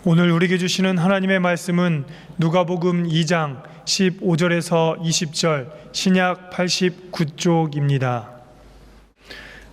오늘 우리에게 주시는 하나님의 말씀은 누가복음 2장 15절에서 20절, 신약 89쪽입니다.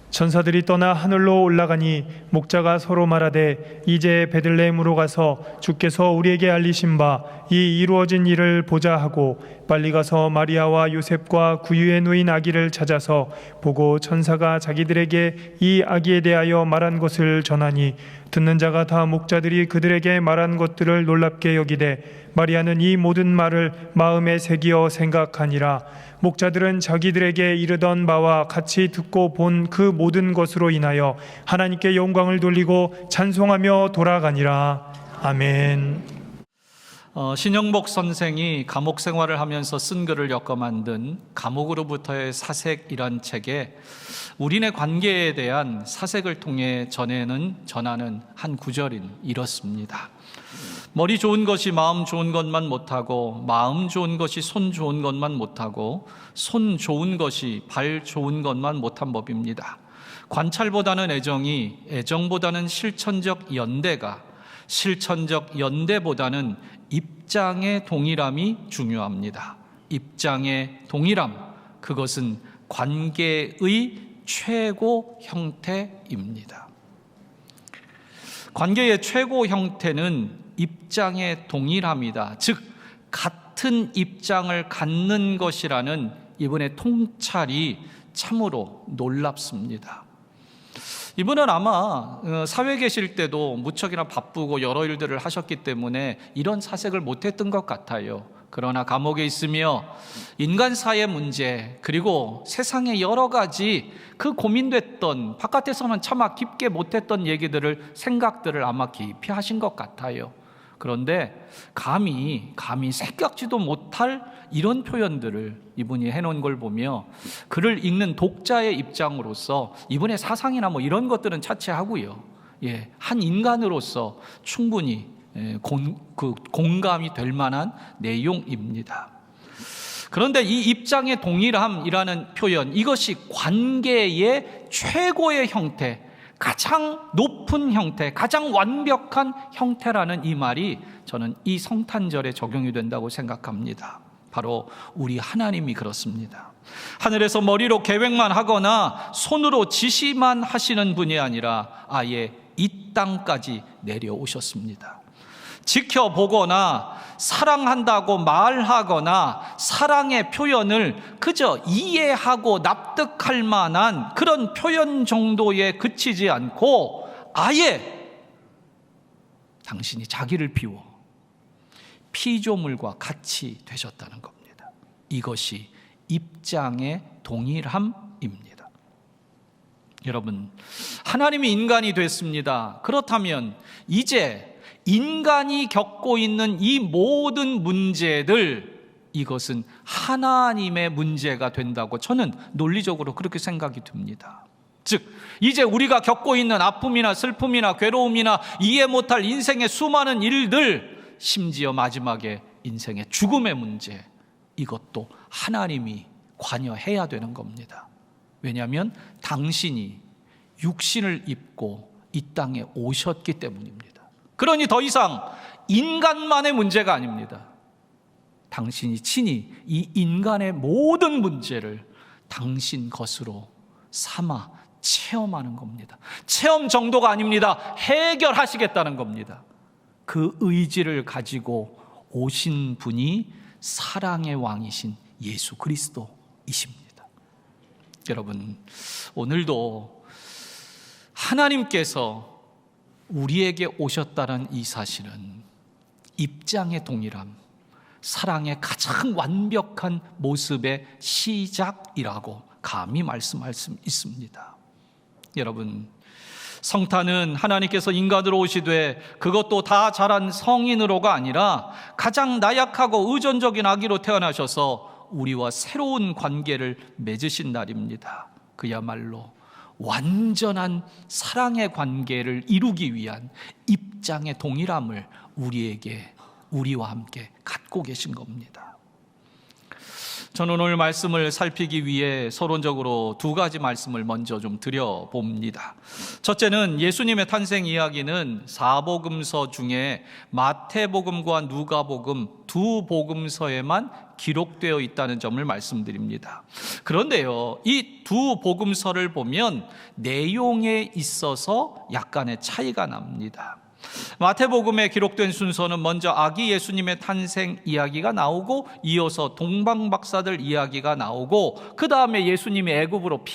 천사들이 떠나 하늘로 올라가니 목자가 서로 말하되 이제 베들레헴으로 가서 주께서 우리에게 알리신 바 이 이루어진 일을 보자 하고 빨리 가서 마리아와 요셉과 구유에 누인 아기를 찾아서 보고 천사가 자기들에게 이 아기에 대하여 말한 것을 전하니 듣는 자가 다 목자들이 그들에게 말한 것들을 놀랍게 여기되 마리아는 이 모든 말을 마음에 새기어 생각하니라. 목자들은 자기들에게 이르던 바와 같이 듣고 본 그 모든 것으로 인하여 하나님께 영광을 돌리고 찬송하며 돌아가니라. 아멘. 신영복 선생이 감옥 생활을 하면서 쓴 글을 엮어 만든 감옥으로부터의 사색이란 책에 우리네 관계에 대한 사색을 통해 전하는 한 구절인 이렇습니다. 머리 좋은 것이 마음 좋은 것만 못하고 마음 좋은 것이 손 좋은 것만 못하고 손 좋은 것이 발 좋은 것만 못한 법입니다. 관찰보다는 애정이, 애정보다는 실천적 연대가, 실천적 연대보다는 입장의 동일함이 중요합니다. 입장의 동일함, 그것은 관계의 최고 형태입니다. 관계의 최고 형태는 입장의 동일함이다. 즉, 같은 입장을 갖는 것이라는 이분의 통찰이 참으로 놀랍습니다. 이분은 아마 사회에 계실 때도 무척이나 바쁘고 여러 일들을 하셨기 때문에 이런 사색을 못했던 것 같아요. 그러나 감옥에 있으며 인간사의 문제, 그리고 세상의 여러 가지 그 고민됐던, 바깥에서는 차마 깊게 못했던 생각들을 아마 깊이 하신 것 같아요. 그런데 감히 생각지도 못할 이런 표현들을 이분이 해놓은 걸 보며 글을 읽는 독자의 입장으로서 이분의 사상이나 이런 것들은 차치하고요, 한 인간으로서 충분히 공감이 될 만한 내용입니다. 그런데 이 입장의 동일함이라는 표현, 이것이 관계의 최고의 형태, 가장 높은 형태, 가장 완벽한 형태라는 이 말이 저는 이 성탄절에 적용이 된다고 생각합니다. 바로 우리 하나님이 그렇습니다. 하늘에서 머리로 계획만 하거나 손으로 지시만 하시는 분이 아니라 아예 이 땅까지 내려오셨습니다. 지켜보거나 사랑한다고 말하거나 사랑의 표현을 그저 이해하고 납득할 만한 그런 표현 정도에 그치지 않고 아예 당신이 자기를 비워 피조물과 같이 되셨다는 겁니다. 이것이 입장의 동일함입니다. 여러분, 하나님이 인간이 됐습니다. 그렇다면 이제 인간이 겪고 있는 이 모든 문제들, 이것은 하나님의 문제가 된다고 저는 논리적으로 그렇게 생각이 듭니다. 즉, 이제 우리가 겪고 있는 아픔이나 슬픔이나 괴로움이나 이해 못할 인생의 수많은 일들, 심지어 마지막에 인생의 죽음의 문제, 이것도 하나님이 관여해야 되는 겁니다. 왜냐하면 당신이 육신을 입고 이 땅에 오셨기 때문입니다. 그러니 더 이상 인간만의 문제가 아닙니다. 당신이 친히 이 인간의 모든 문제를 당신 것으로 삼아 체험하는 겁니다. 체험 정도가 아닙니다. 해결하시겠다는 겁니다. 그 의지를 가지고 오신 분이 사랑의 왕이신 예수 그리스도이십니다. 여러분, 오늘도 하나님께서 우리에게 오셨다는 이 사실은 입장의 동일함, 사랑의 가장 완벽한 모습의 시작이라고 감히 말씀할 수 있습니다. 여러분, 성탄은 하나님께서 인간으로 오시되 그것도 다 자란 성인으로가 아니라 가장 나약하고 의존적인 아기로 태어나셔서 우리와 새로운 관계를 맺으신 날입니다. 그야말로 완전한 사랑의 관계를 이루기 위한 입장의 동일함을 우리와 함께 갖고 계신 겁니다. 저는 오늘 말씀을 살피기 위해 서론적으로 두 가지 말씀을 먼저 좀 드려봅니다. 첫째는 예수님의 탄생 이야기는 사복음서 중에 마태복음과 누가복음 두 복음서에만 기록되어 있다는 점을 말씀드립니다. 그런데요, 이 두 복음서를 보면 내용에 있어서 약간의 차이가 납니다. 마태복음에 기록된 순서는 먼저 아기 예수님의 탄생 이야기가 나오고 이어서 동방박사들 이야기가 나오고 그 다음에 예수님이 애굽으로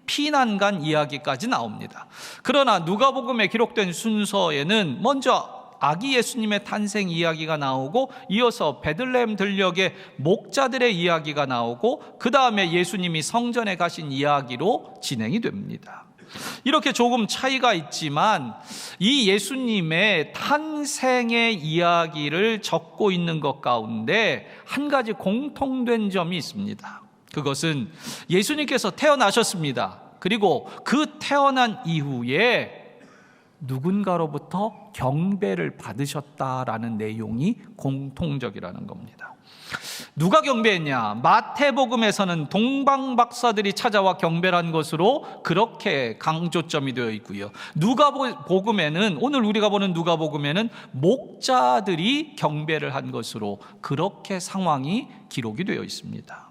피난 간 이야기까지 나옵니다. 그러나 누가복음에 기록된 순서에는 먼저 아기 예수님의 탄생 이야기가 나오고 이어서 베들레헴 들녘의 목자들의 이야기가 나오고 그 다음에 예수님이 성전에 가신 이야기로 진행이 됩니다. 이렇게 조금 차이가 있지만 이 예수님의 탄생의 이야기를 적고 있는 것 가운데 한 가지 공통된 점이 있습니다. 그것은 예수님께서 태어나셨습니다. 그리고 그 태어난 이후에 누군가로부터 경배를 받으셨다라는 내용이 공통적이라는 겁니다. 누가 경배했냐? 마태복음에서는 동방박사들이 찾아와 경배한 것으로 그렇게 강조점이 되어 있고요. 누가복음에는, 오늘 우리가 보는 누가복음에는 목자들이 경배를 한 것으로 그렇게 상황이 기록이 되어 있습니다.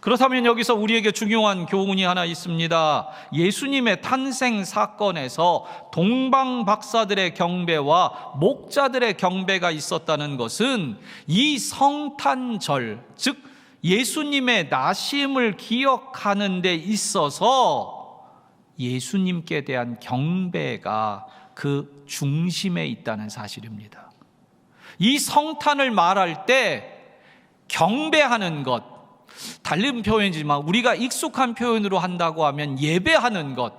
그렇다면 여기서 우리에게 중요한 교훈이 하나 있습니다. 예수님의 탄생 사건에서 동방박사들의 경배와 목자들의 경배가 있었다는 것은 이 성탄절, 즉 예수님의 나심을 기억하는 데 있어서 예수님께 대한 경배가 그 중심에 있다는 사실입니다. 이 성탄을 말할 때 경배하는 것, 다른 표현이지만 우리가 익숙한 표현으로 한다고 하면 예배하는 것,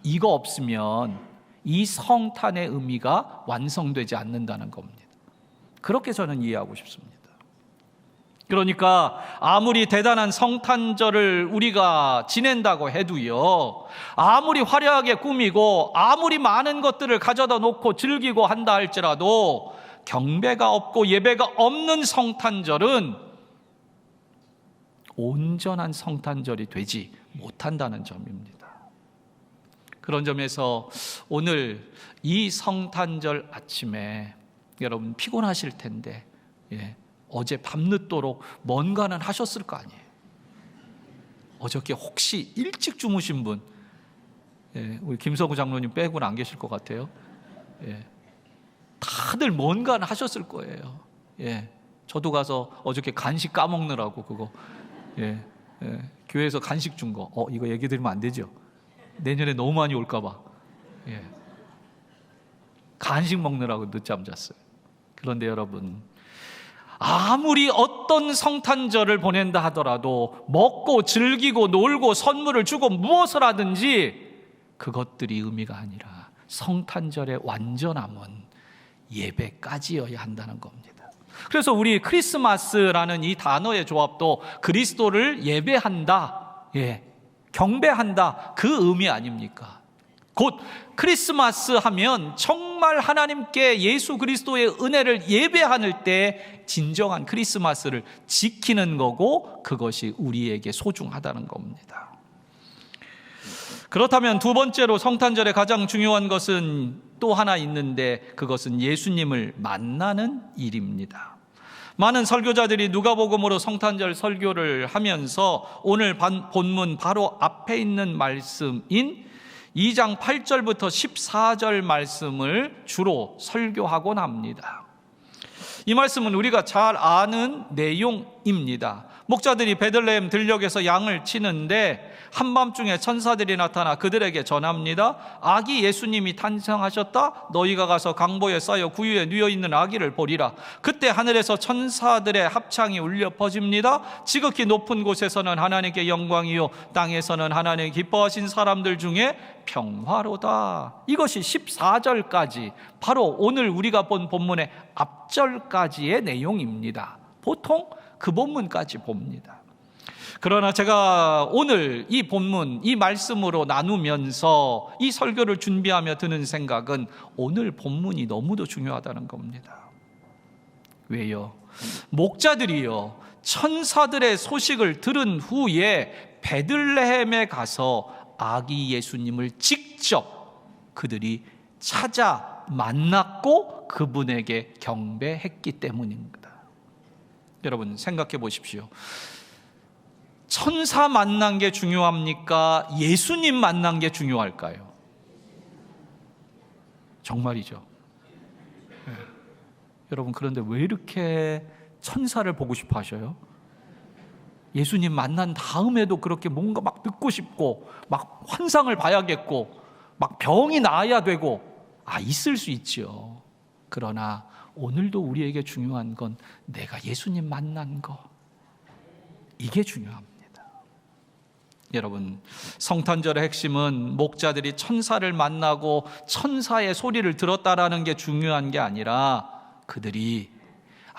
이거 없으면 이 성탄의 의미가 완성되지 않는다는 겁니다. 그렇게 저는 이해하고 싶습니다. 그러니까 아무리 대단한 성탄절을 우리가 지낸다고 해도요, 아무리 화려하게 꾸미고 아무리 많은 것들을 가져다 놓고 즐기고 한다 할지라도 경배가 없고 예배가 없는 성탄절은 온전한 성탄절이 되지 못한다는 점입니다. 그런 점에서 오늘 이 성탄절 아침에 여러분 피곤하실 텐데 어제 밤늦도록 뭔가는 하셨을 거 아니에요. 어저께 혹시 일찍 주무신 분, 우리 김성구 장로님 빼고는 안 계실 것 같아요. 다들 뭔가는 하셨을 거예요. 저도 가서 어저께 간식 까먹느라고 그거 교회에서 간식 준 거, 이거 얘기 드리면 안 되죠? 내년에 너무 많이 올까 봐. 간식 먹느라고 늦잠 잤어요. 그런데 여러분, 아무리 어떤 성탄절을 보낸다 하더라도 먹고 즐기고 놀고 선물을 주고 무엇을 하든지 그것들이 의미가 아니라 성탄절의 완전함은 예배까지여야 한다는 겁니다. 그래서 우리 크리스마스라는 이 단어의 조합도 그리스도를 예배한다, 경배한다, 그 의미 아닙니까? 곧 크리스마스 하면 정말 하나님께 예수 그리스도의 은혜를 예배할 때 진정한 크리스마스를 지키는 거고 그것이 우리에게 소중하다는 겁니다. 그렇다면 두 번째로 성탄절의 가장 중요한 것은 또 하나 있는데 그것은 예수님을 만나는 일입니다. 많은 설교자들이 누가복음으로 성탄절 설교를 하면서 오늘 본문 바로 앞에 있는 말씀인 2장 8절부터 14절 말씀을 주로 설교하곤 합니다. 이 말씀은 우리가 잘 아는 내용입니다. 목자들이 베들레헴 들녘에서 양을 치는데 한밤중에 천사들이 나타나 그들에게 전합니다. 아기 예수님이 탄생하셨다. 너희가 가서 강보에 쌓여 구유에 누워있는 아기를 보리라. 그때 하늘에서 천사들의 합창이 울려 퍼집니다. 지극히 높은 곳에서는 하나님께 영광이요 땅에서는 하나님 기뻐하신 사람들 중에 평화로다. 이것이 14절까지 바로 오늘 우리가 본 본문의 앞절까지의 내용입니다. 보통 그 본문까지 봅니다. 그러나 제가 오늘 이 본문, 이 말씀으로 나누면서 이 설교를 준비하며 드는 생각은 오늘 본문이 너무도 중요하다는 겁니다. 왜요? 목자들이요, 천사들의 소식을 들은 후에 베들레헴에 가서 아기 예수님을 직접 그들이 찾아 만났고 그분에게 경배했기 때문입니다. 여러분 생각해 보십시오. 천사 만난 게 중요합니까? 예수님 만난 게 중요할까요? 정말이죠. 네. 여러분 그런데 왜 이렇게 천사를 보고 싶어 하셔요? 예수님 만난 다음에도 그렇게 뭔가 막 듣고 싶고 막 환상을 봐야겠고 막 병이 나아야 되고 있을 수 있죠. 그러나 오늘도 우리에게 중요한 건 내가 예수님 만난 거, 이게 중요합니다. 여러분 성탄절의 핵심은 목자들이 천사를 만나고 천사의 소리를 들었다라는 게 중요한 게 아니라 그들이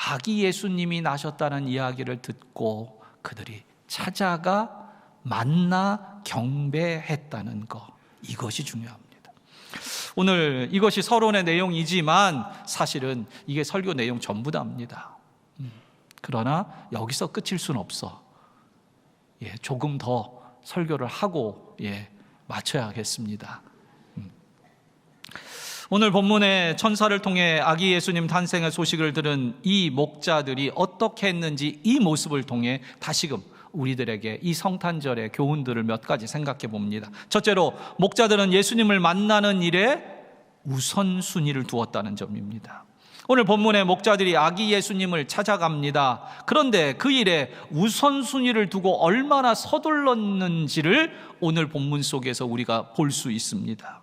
아기 예수님이 나셨다는 이야기를 듣고 그들이 찾아가 만나 경배했다는 거, 이것이 중요합니다. 오늘 이것이 서론의 내용이지만 사실은 이게 설교 내용 전부다입니다. 그러나 여기서 끝일 수는 없어. 조금 더 설교를 하고 마쳐야겠습니다. 오늘 본문의 천사를 통해 아기 예수님 탄생의 소식을 들은 이 목자들이 어떻게 했는지 이 모습을 통해 다시금 우리들에게 이 성탄절의 교훈들을 몇 가지 생각해 봅니다. 첫째로 목자들은 예수님을 만나는 일에 우선순위를 두었다는 점입니다. 오늘 본문의 목자들이 아기 예수님을 찾아갑니다. 그런데 그 일에 우선순위를 두고 얼마나 서둘렀는지를 오늘 본문 속에서 우리가 볼 수 있습니다.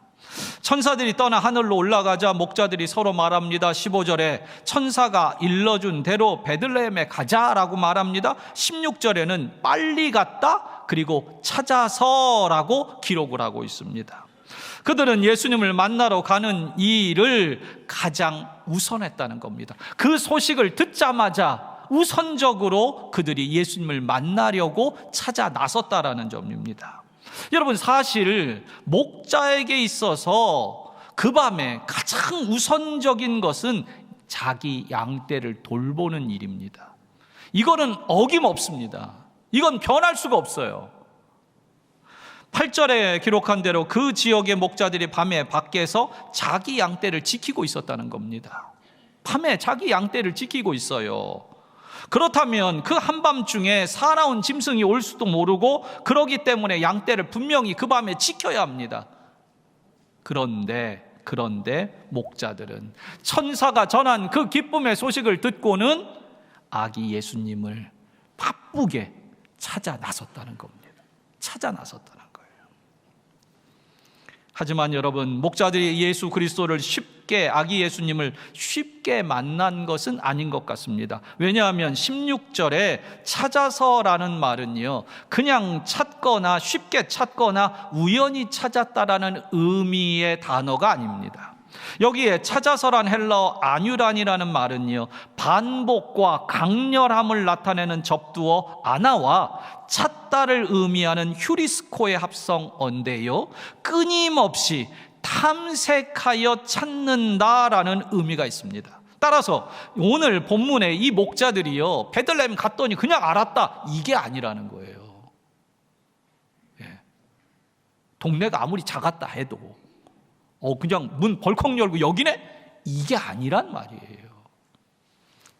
천사들이 떠나 하늘로 올라가자 목자들이 서로 말합니다. 15절에 천사가 일러준 대로 베들레헴에 가자라고 말합니다. 16절에는 빨리 갔다 그리고 찾아서라고 기록을 하고 있습니다. 그들은 예수님을 만나러 가는 이 일을 가장 우선했다는 겁니다. 그 소식을 듣자마자 우선적으로 그들이 예수님을 만나려고 찾아 나섰다라는 점입니다. 여러분 사실 목자에게 있어서 그 밤에 가장 우선적인 것은 자기 양떼를 돌보는 일입니다. 이거는 어김없습니다. 이건 변할 수가 없어요. 8절에 기록한 대로 그 지역의 목자들이 밤에 밖에서 자기 양떼를 지키고 있었다는 겁니다. 밤에 자기 양떼를 지키고 있어요. 그렇다면 그 한밤중에 사나운 짐승이 올 수도 모르고 그러기 때문에 양떼를 분명히 그 밤에 지켜야 합니다. 그런데 목자들은 천사가 전한 그 기쁨의 소식을 듣고는 아기 예수님을 바쁘게 찾아 나섰다는 겁니다. 찾아 나섰다는 거예요. 하지만 여러분 목자들이 예수 그리스도를 아기 예수님을 쉽게 만난 것은 아닌 것 같습니다. 왜냐하면 16절에 찾아서라는 말은요 그냥 찾거나 쉽게 찾거나 우연히 찾았다라는 의미의 단어가 아닙니다. 여기에 찾아서란 헬라어 아뉴란이라는 말은요 반복과 강렬함을 나타내는 접두어 아나와 찾다를 의미하는 휴리스코의 합성어인데요 끊임없이 탐색하여 찾는다라는 의미가 있습니다. 따라서 오늘 본문의 이 목자들이요 베들레헴 갔더니 그냥 알았다 이게 아니라는 거예요. 동네가 아무리 작았다 해도 그냥 문 벌컥 열고 여기네? 이게 아니란 말이에요.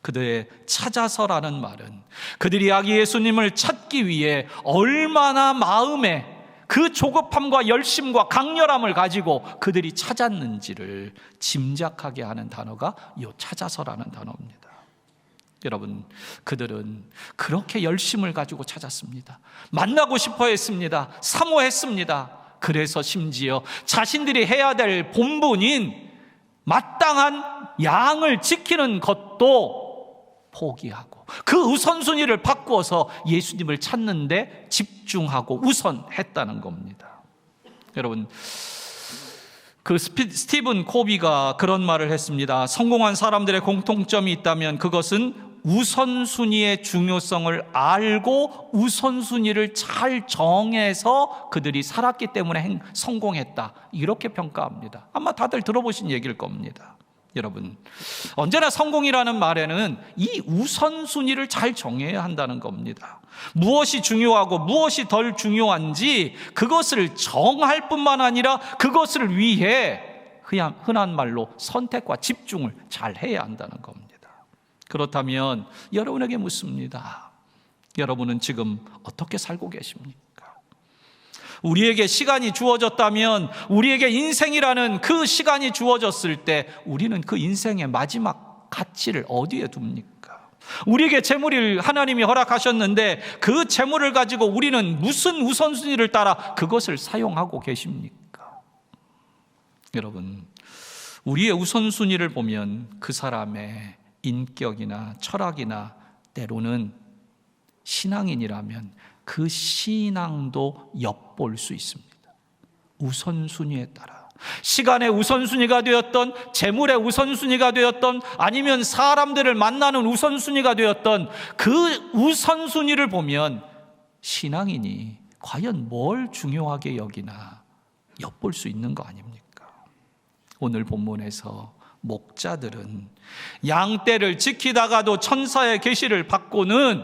그들의 찾아서라는 말은 그들이 아기 예수님을 찾기 위해 얼마나 마음에 그 조급함과 열심과 강렬함을 가지고 그들이 찾았는지를 짐작하게 하는 단어가 이 찾아서라는 단어입니다. 여러분 그들은 그렇게 열심을 가지고 찾았습니다. 만나고 싶어 했습니다. 사모했습니다. 그래서 심지어 자신들이 해야 될 본분인 마땅한 양을 지키는 것도 포기하고 그 우선순위를 바꾸어서 예수님을 찾는 데 집중하고 우선했다는 겁니다. 여러분 그 스티븐 코비가 그런 말을 했습니다. 성공한 사람들의 공통점이 있다면 그것은 우선순위의 중요성을 알고 우선순위를 잘 정해서 그들이 살았기 때문에 성공했다 이렇게 평가합니다. 아마 다들 들어보신 얘기일 겁니다. 여러분, 언제나 성공이라는 말에는 이 우선순위를 잘 정해야 한다는 겁니다. 무엇이 중요하고 무엇이 덜 중요한지 그것을 정할 뿐만 아니라 그것을 위해 흔한 말로 선택과 집중을 잘 해야 한다는 겁니다. 그렇다면 여러분에게 묻습니다. 여러분은 지금 어떻게 살고 계십니까? 우리에게 시간이 주어졌다면, 우리에게 인생이라는 그 시간이 주어졌을 때 우리는 그 인생의 마지막 가치를 어디에 둡니까? 우리에게 재물을 하나님이 허락하셨는데 그 재물을 가지고 우리는 무슨 우선순위를 따라 그것을 사용하고 계십니까? 여러분, 우리의 우선순위를 보면 그 사람의 인격이나 철학이나 때로는 신앙인이라면 그 신앙도 엿볼 수 있습니다. 우선순위에 따라 시간의 우선순위가 되었던, 재물의 우선순위가 되었던, 아니면 사람들을 만나는 우선순위가 되었던 그 우선순위를 보면 신앙인이 과연 뭘 중요하게 여기나 엿볼 수 있는 거 아닙니까? 오늘 본문에서 목자들은 양떼를 지키다가도 천사의 계시를 받고는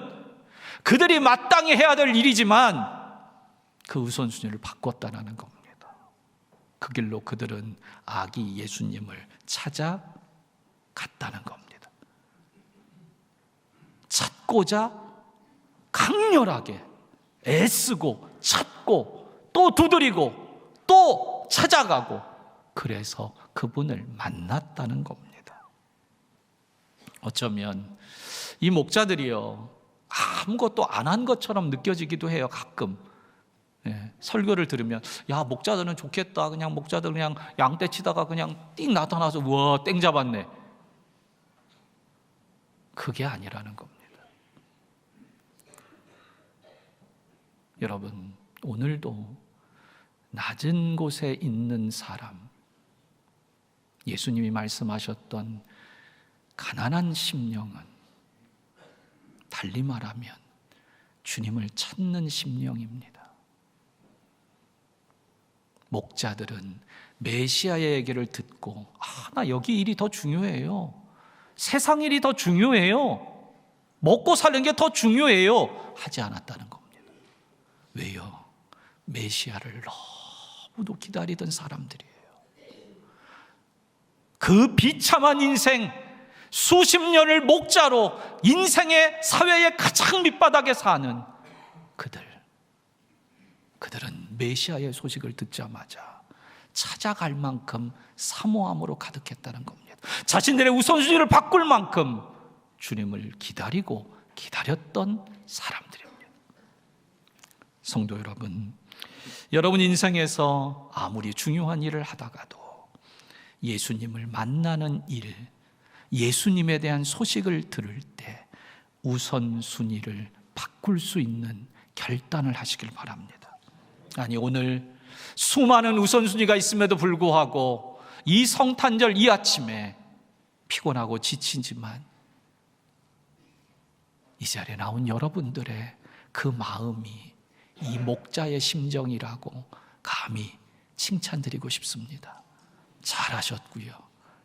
그들이 마땅히 해야 될 일이지만 그 우선순위를 바꿨다는 겁니다. 그 길로 그들은 아기 예수님을 찾아갔다는 겁니다. 찾고자 강렬하게 애쓰고 찾고 또 두드리고 또 찾아가고, 그래서 그분을 만났다는 겁니다. 어쩌면 이 목자들이요, 아무것도 안 한 것처럼 느껴지기도 해요. 가끔 설교를 들으면, 야, 목자들은 좋겠다, 그냥 목자들 그냥 양떼 치다가 그냥 띵 나타나서 와, 땡 잡았네. 그게 아니라는 겁니다. 여러분, 오늘도 낮은 곳에 있는 사람, 예수님이 말씀하셨던 가난한 심령은 달리 말하면 주님을 찾는 심령입니다. 목자들은 메시아의 얘기를 듣고, 나 여기 일이 더 중요해요, 세상 일이 더 중요해요, 먹고 사는 게 더 중요해요 하지 않았다는 겁니다. 왜요? 메시아를 너무도 기다리던 사람들이에요. 그 비참한 인생, 수십 년을 목자로 인생의 사회의 가장 밑바닥에 사는 그들은 메시아의 소식을 듣자마자 찾아갈 만큼 사모함으로 가득했다는 겁니다. 자신들의 우선순위를 바꿀 만큼 주님을 기다리고 기다렸던 사람들입니다. 성도 여러분, 여러분 인생에서 아무리 중요한 일을 하다가도 예수님을 만나는 일, 예수님에 대한 소식을 들을 때 우선순위를 바꿀 수 있는 결단을 하시길 바랍니다. 아니, 오늘 수많은 우선순위가 있음에도 불구하고 이 성탄절 이 아침에 피곤하고 지치지만 이 자리에 나온 여러분들의 그 마음이 이 목자의 심정이라고 감히 칭찬드리고 싶습니다. 잘하셨고요.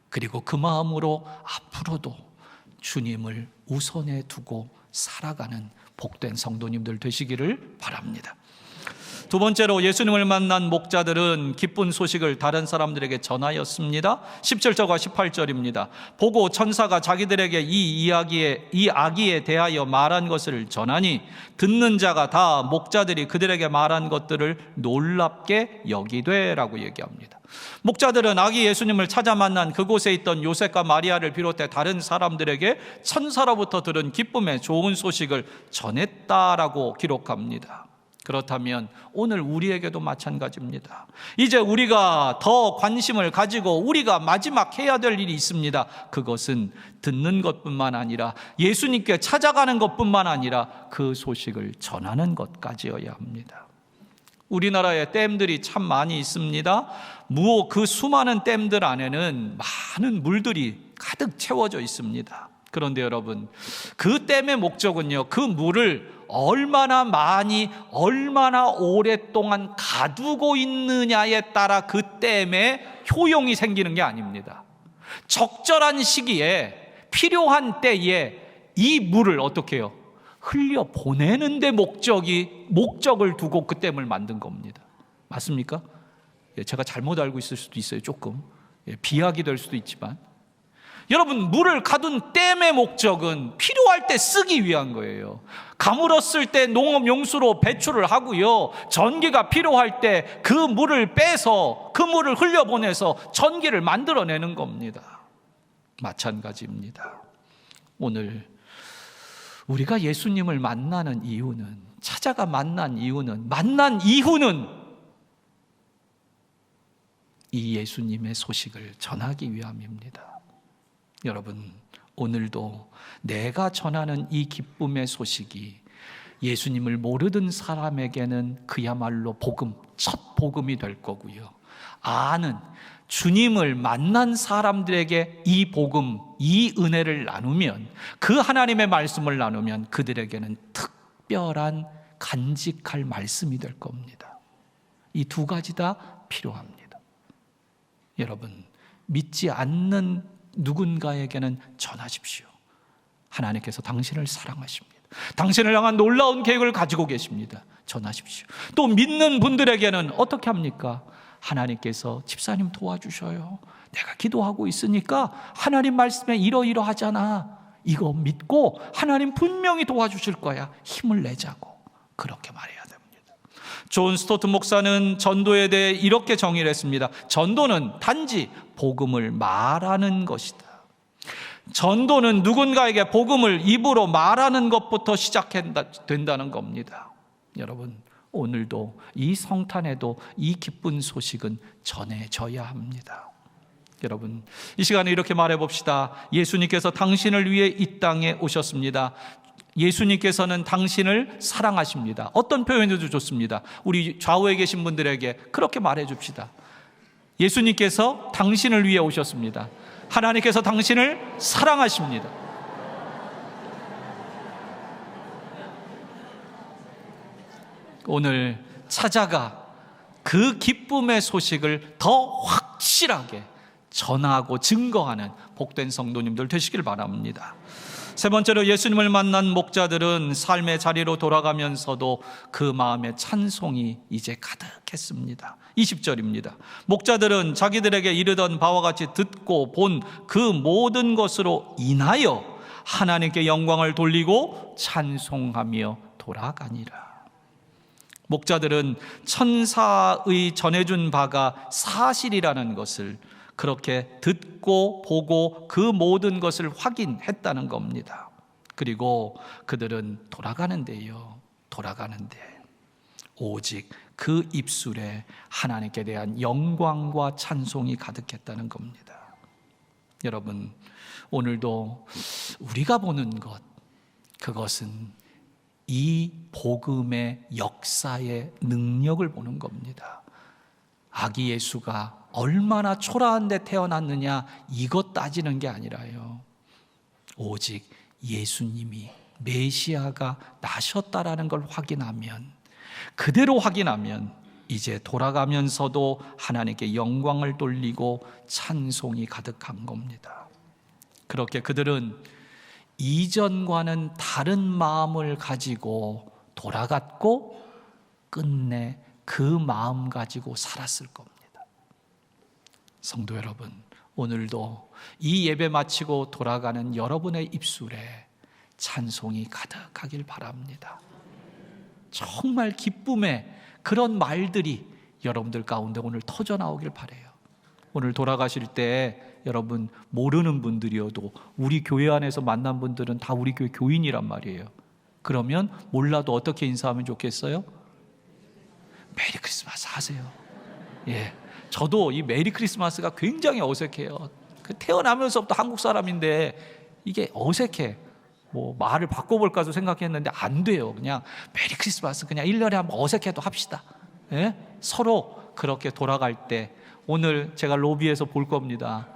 그리고 그 마음으로 앞으로도 주님을 우선에 두고 살아가는 복된 성도님들 되시기를 바랍니다. 두 번째로, 예수님을 만난 목자들은 기쁜 소식을 다른 사람들에게 전하였습니다. 17절과 18절입니다. 보고 천사가 자기들에게 이 아기에 대하여 말한 것을 전하니 듣는 자가 다 목자들이 그들에게 말한 것들을 놀랍게 여기되라고 얘기합니다. 목자들은 아기 예수님을 찾아 만난 그곳에 있던 요셉과 마리아를 비롯해 다른 사람들에게 천사로부터 들은 기쁨의 좋은 소식을 전했다라고 기록합니다. 그렇다면 오늘 우리에게도 마찬가지입니다. 이제 우리가 더 관심을 가지고 우리가 마지막 해야 될 일이 있습니다. 그것은 듣는 것뿐만 아니라 예수님께 찾아가는 것뿐만 아니라 그 소식을 전하는 것까지여야 합니다. 우리나라에 댐들이 참 많이 있습니다. 그 수많은 댐들 안에는 많은 물들이 가득 채워져 있습니다. 그런데 여러분, 그 댐의 목적은요, 그 물을 얼마나 많이, 얼마나 오랫동안 가두고 있느냐에 따라 그 댐에 효용이 생기는 게 아닙니다. 적절한 시기에 필요한 때에 이 물을 어떻게 해요? 흘려 보내는 데 목적을 두고 그 댐을 만든 겁니다. 맞습니까? 제가 잘못 알고 있을 수도 있어요. 조금 비약이 될 수도 있지만, 여러분, 물을 가둔 댐의 목적은 필요할 때 쓰기 위한 거예요. 가물었을 때 농업용수로 배출을 하고요, 전기가 필요할 때 그 물을 빼서 그 물을 흘려보내서 전기를 만들어내는 겁니다. 마찬가지입니다. 오늘 우리가 예수님을 만나는 이유는, 찾아가 만난 이유는 이 예수님의 소식을 전하기 위함입니다. 여러분, 오늘도 내가 전하는 이 기쁨의 소식이 예수님을 모르던 사람에게는 그야말로 첫 복음이 될 거고요, 아는 주님을 만난 사람들에게 이 복음, 이 은혜를 나누면, 그 하나님의 말씀을 나누면 그들에게는 특별한 간직할 말씀이 될 겁니다. 이 두 가지 다 필요합니다. 여러분, 믿지 않는 누군가에게는 전하십시오. 하나님께서 당신을 사랑하십니다. 당신을 향한 놀라운 계획을 가지고 계십니다. 전하십시오. 또 믿는 분들에게는 어떻게 합니까? 하나님께서 집사님 도와주셔요. 내가 기도하고 있으니까 하나님 말씀에 이러이러하잖아. 이거 믿고 하나님 분명히 도와주실 거야. 힘을 내자고 그렇게 말해야 됩니다. 존 스토트 목사는 전도에 대해 이렇게 정의를 했습니다. 전도는 단지 복음을 말하는 것이다. 전도는 누군가에게 복음을 입으로 말하는 것부터 시작된다는 겁니다. 여러분, 오늘도 이 성탄에도 이 기쁜 소식은 전해져야 합니다. 여러분, 이 시간에 이렇게 말해 봅시다. 예수님께서 당신을 위해 이 땅에 오셨습니다. 예수님께서는 당신을 사랑하십니다. 어떤 표현해도 좋습니다. 우리 좌우에 계신 분들에게 그렇게 말해 줍시다. 예수님께서 당신을 위해 오셨습니다. 하나님께서 당신을 사랑하십니다. 오늘 찾아가 그 기쁨의 소식을 더 확실하게 전하고 증거하는 복된 성도님들 되시길 바랍니다. 세 번째로, 예수님을 만난 목자들은 삶의 자리로 돌아가면서도 그 마음에 찬송이 이제 가득했습니다. 20절입니다. 목자들은 자기들에게 이르던 바와 같이 듣고 본 그 모든 것으로 인하여 하나님께 영광을 돌리고 찬송하며 돌아가니라. 목자들은 천사의 전해준 바가 사실이라는 것을 그렇게 듣고 보고 그 모든 것을 확인했다는 겁니다. 그리고 그들은 돌아가는데 오직 그 입술에 하나님께 대한 영광과 찬송이 가득했다는 겁니다. 여러분, 오늘도 우리가 보는 것, 그것은 이 복음의 역사의 능력을 보는 겁니다. 아기 예수가 얼마나 초라한 데 태어났느냐, 이것 따지는 게 아니라요, 오직 예수님이 메시아가 나셨다라는 걸 그대로 확인하면 이제 돌아가면서도 하나님께 영광을 돌리고 찬송이 가득한 겁니다. 그렇게 그들은 이전과는 다른 마음을 가지고 돌아갔고 끝내 그 마음 가지고 살았을 겁니다. 성도 여러분, 오늘도 이 예배 마치고 돌아가는 여러분의 입술에 찬송이 가득하길 바랍니다. 정말 기쁨의 그런 말들이 여러분들 가운데 오늘 터져 나오길 바라요. 오늘 돌아가실 때 여러분, 모르는 분들이어도 우리 교회 안에서 만난 분들은 다 우리 교회 교인이란 말이에요. 그러면 몰라도 어떻게 인사하면 좋겠어요? 메리 크리스마스 하세요. 예, 저도 이 메리 크리스마스가 굉장히 어색해요. 태어나면서부터 한국 사람인데 이게 어색해. 말을 바꿔볼까도 생각했는데 안 돼요. 그냥 메리 크리스마스, 그냥 1년에 한번 어색해도 합시다. 예? 서로 그렇게 돌아갈 때 오늘 제가 로비에서 볼 겁니다.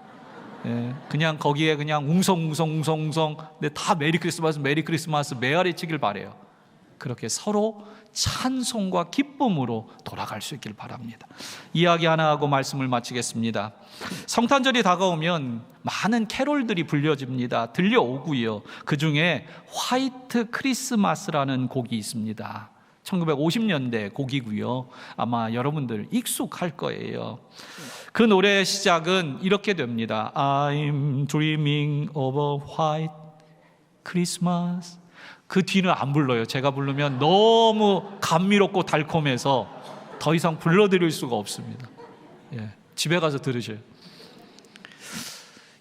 예, 그냥 거기에 그냥 웅성웅성 근데 다 메리 크리스마스 메아리 치길 바래요. 그렇게 서로 찬송과 기쁨으로 돌아갈 수 있길 바랍니다. 이야기 하나 하고 말씀을 마치겠습니다. 성탄절이 다가오면 많은 캐롤들이 불려집니다. 들려오고요. 그 중에 화이트 크리스마스라는 곡이 있습니다. 1950년대 곡이고요. 아마 여러분들 익숙할 거예요. 그 노래의 시작은 이렇게 됩니다. I'm dreaming of a white Christmas. 그 뒤는 안 불러요. 제가 부르면 너무 감미롭고 달콤해서 더 이상 불러드릴 수가 없습니다. 예, 집에 가서 들으셔요.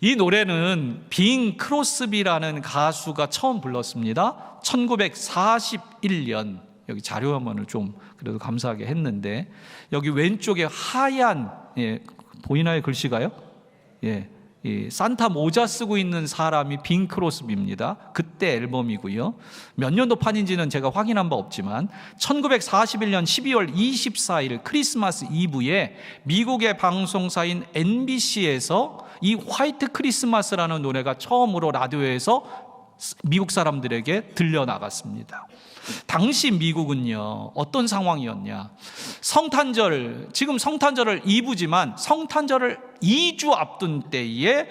이 노래는 빙 크로스비라는 가수가 처음 불렀습니다. 1941년, 여기 자료화면을 좀 그래도 감사하게 했는데, 여기 왼쪽에 하얀, 예, 보이나요? 글씨가요? 예, 이 산타 모자 쓰고 있는 사람이 빙 크로스비입니다. 그때 앨범이고요. 몇 년도판인지는 제가 확인한 바 없지만 1941년 12월 24일 크리스마스 이브에 미국의 방송사인 NBC에서 이 화이트 크리스마스라는 노래가 처음으로 라디오에서 미국 사람들에게 들려나갔습니다. 당시 미국은요, 어떤 상황이었냐? 성탄절, 지금 성탄절을 2부지만 성탄절을 2주 앞둔 때에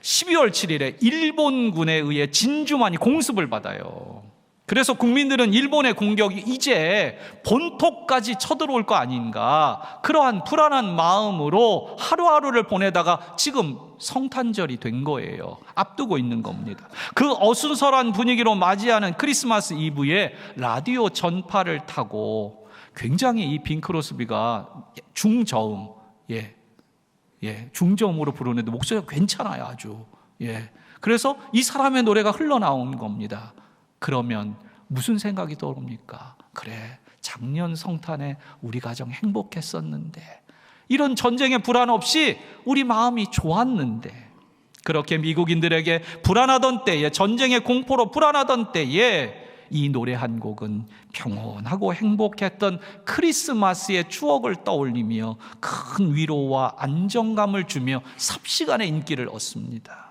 12월 7일에 일본군에 의해 진주만이 공습을 받아요. 그래서 국민들은 일본의 공격이 이제 본토까지 쳐들어올 거 아닌가, 그러한 불안한 마음으로 하루하루를 보내다가 지금 성탄절이 된 거예요. 앞두고 있는 겁니다. 그 어수선한 분위기로 맞이하는 크리스마스 이브에 라디오 전파를 타고 굉장히 이 빙 크로스비가 중저음, 중저음으로 부르는데 목소리가 괜찮아요, 아주. 그래서 이 사람의 노래가 흘러나온 겁니다. 그러면 무슨 생각이 떠오릅니까? 그래, 작년 성탄에 우리 가정 행복했었는데, 이런 전쟁의 불안 없이 우리 마음이 좋았는데, 그렇게 미국인들에게 불안하던 때에, 전쟁의 공포로 불안하던 때에 이 노래 한 곡은 평온하고 행복했던 크리스마스의 추억을 떠올리며 큰 위로와 안정감을 주며 삽시간에 인기를 얻습니다.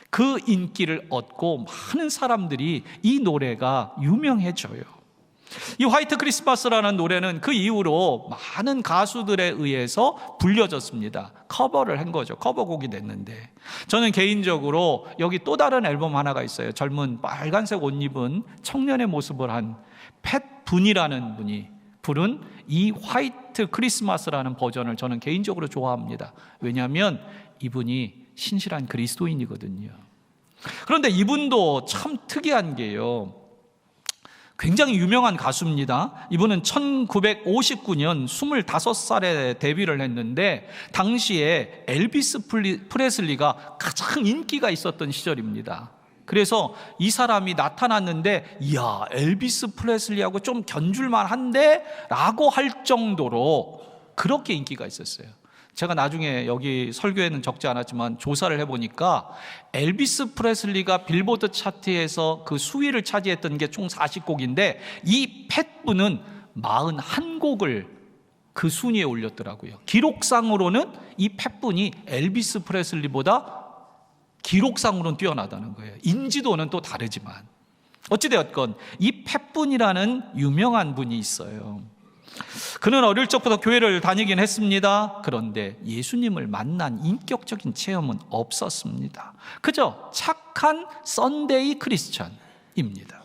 그 인기를 얻고 많은 사람들이 이 노래가 유명해져요. 이 화이트 크리스마스라는 노래는 그 이후로 많은 가수들에 의해서 불려졌습니다. 커버를 한 거죠. 커버곡이 됐는데, 저는 개인적으로 여기 또 다른 앨범 하나가 있어요. 젊은 빨간색 옷 입은 청년의 모습을 한 팻 분이라는 분이 부른 이 화이트 크리스마스라는 버전을 저는 개인적으로 좋아합니다. 왜냐하면 이분이 신실한 그리스도인이거든요. 그런데 이분도 참 특이한 게요, 굉장히 유명한 가수입니다. 이분은 1959년 25살에 데뷔를 했는데 당시에 엘비스 프레슬리가 가장 인기가 있었던 시절입니다. 그래서 이 사람이 나타났는데, 이야, 엘비스 프레슬리하고 좀 견줄만 한데? 라고 할 정도로 그렇게 인기가 있었어요. 제가 나중에 여기 설교에는 적지 않았지만 조사를 해보니까 엘비스 프레슬리가 빌보드 차트에서 그 수위를 차지했던 게 총 40곡인데 이 팻분은 41곡을 그 순위에 올렸더라고요. 기록상으로는 이 팻분이 엘비스 프레슬리보다 기록상으로는 뛰어나다는 거예요. 인지도는 또 다르지만 어찌되었건 이 팻분이라는 유명한 분이 있어요. 그는 어릴 적부터 교회를 다니긴 했습니다. 그런데 예수님을 만난 인격적인 체험은 없었습니다. 그저 착한 썬데이 크리스천입니다.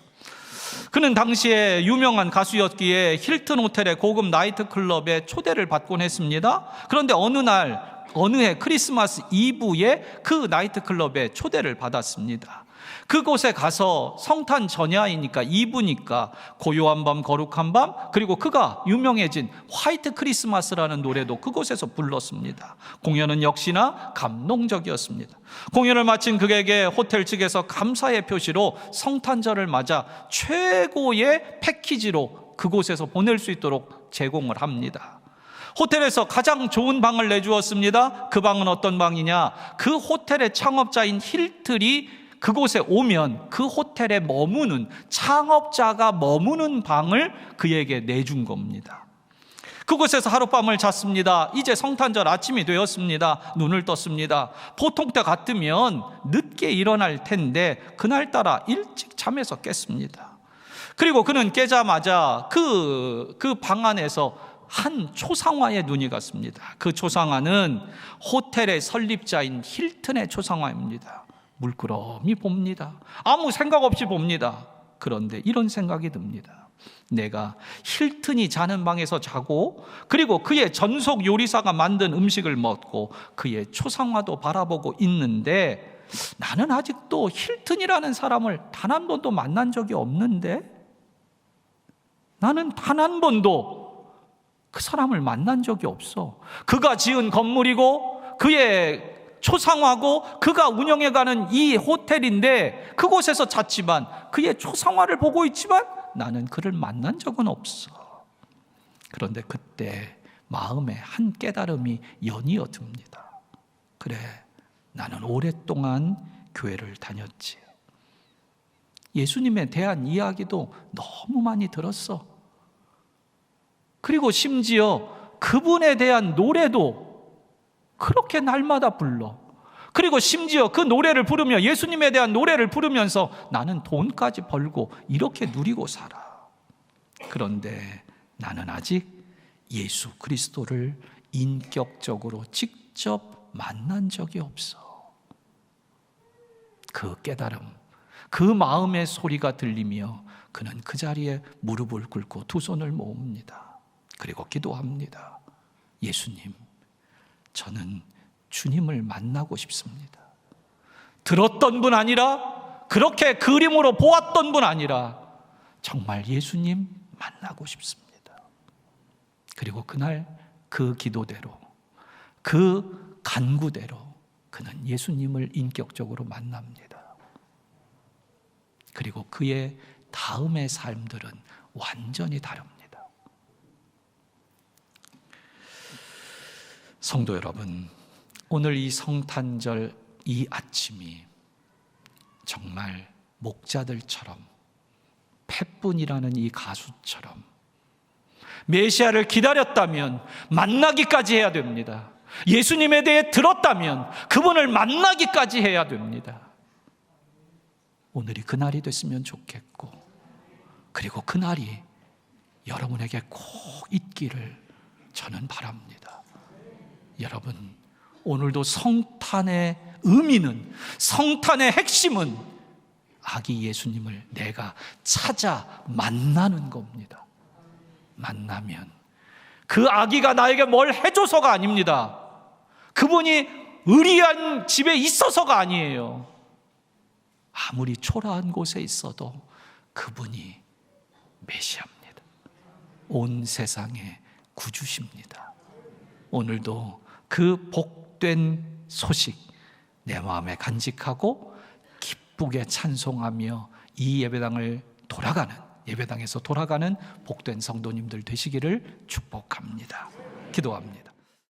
그는 당시에 유명한 가수였기에 힐튼 호텔의 고급 나이트클럽에 초대를 받곤 했습니다. 그런데 어느 해 크리스마스 이브에 그 나이트클럽에 초대를 받았습니다. 그곳에 가서 성탄 전야이니까 이브니까 고요한 밤 거룩한 밤, 그리고 그가 유명해진 화이트 크리스마스라는 노래도 그곳에서 불렀습니다. 공연은 역시나 감동적이었습니다. 공연을 마친 그에게 호텔 측에서 감사의 표시로 성탄절을 맞아 최고의 패키지로 그곳에서 보낼 수 있도록 제공을 합니다. 호텔에서 가장 좋은 방을 내주었습니다. 그 방은 어떤 방이냐? 그 호텔의 창업자인 힐튼이 그곳에 오면 그 호텔에 머무는, 창업자가 머무는 방을 그에게 내준 겁니다. 그곳에서 하룻밤을 잤습니다. 이제 성탄절 아침이 되었습니다. 눈을 떴습니다. 보통 때 같으면 늦게 일어날 텐데 그날따라 일찍 잠에서 깼습니다. 그리고 그는 깨자마자 그 방 안에서 한 초상화에 눈이 갔습니다. 그 초상화는 호텔의 설립자인 힐튼의 초상화입니다. 물끄러미 봅니다. 아무 생각 없이 봅니다. 그런데 이런 생각이 듭니다. 내가 힐튼이 자는 방에서 자고, 그리고 그의 전속 요리사가 만든 음식을 먹고 그의 초상화도 바라보고 있는데, 나는 아직도 힐튼이라는 사람을 단 한 번도 만난 적이 없는데, 나는 단 한 번도 그 사람을 만난 적이 없어. 그가 지은 건물이고 그의 초상화고 그가 운영해가는 이 호텔인데, 그곳에서 잤지만 그의 초상화를 보고 있지만 나는 그를 만난 적은 없어. 그런데 그때 마음에 한 깨달음이 연이어 듭니다. 그래, 나는 오랫동안 교회를 다녔지. 예수님에 대한 이야기도 너무 많이 들었어. 그리고 심지어 그분에 대한 노래도 그렇게 날마다 불러. 그리고 심지어 그 노래를 부르며, 예수님에 대한 노래를 부르면서 나는 돈까지 벌고 이렇게 누리고 살아. 그런데 나는 아직 예수 그리스도를 인격적으로 직접 만난 적이 없어. 그 깨달음, 그 마음의 소리가 들리며 그는 그 자리에 무릎을 꿇고 두 손을 모읍니다. 그리고 기도합니다. 예수님, 저는 주님을 만나고 싶습니다. 들었던 분 아니라, 그렇게 그림으로 보았던 분 아니라 정말 예수님 만나고 싶습니다. 그리고 그날 그 기도대로, 그 간구대로 그는 예수님을 인격적으로 만납니다. 그리고 그의 다음의 삶들은 완전히 다릅니다. 성도 여러분, 오늘 이 성탄절 이 아침이 정말 목자들처럼, 팻분이라는 이 가수처럼 메시아를 기다렸다면 만나기까지 해야 됩니다. 예수님에 대해 들었다면 그분을 만나기까지 해야 됩니다. 오늘이 그날이 됐으면 좋겠고, 그리고 그날이 여러분에게 꼭 있기를 저는 바랍니다. 여러분, 오늘도 성탄의 의미는, 성탄의 핵심은 아기 예수님을 내가 찾아 만나는 겁니다. 만나면 그 아기가 나에게 뭘 해줘서가 아닙니다. 그분이 의리한 집에 있어서가 아니에요. 아무리 초라한 곳에 있어도 그분이 메시아입니다. 온 세상의 구주십니다. 오늘도 그 복된 소식 내 마음에 간직하고 기쁘게 찬송하며 이 예배당에서 돌아가는 복된 성도님들 되시기를 축복합니다. 기도합니다.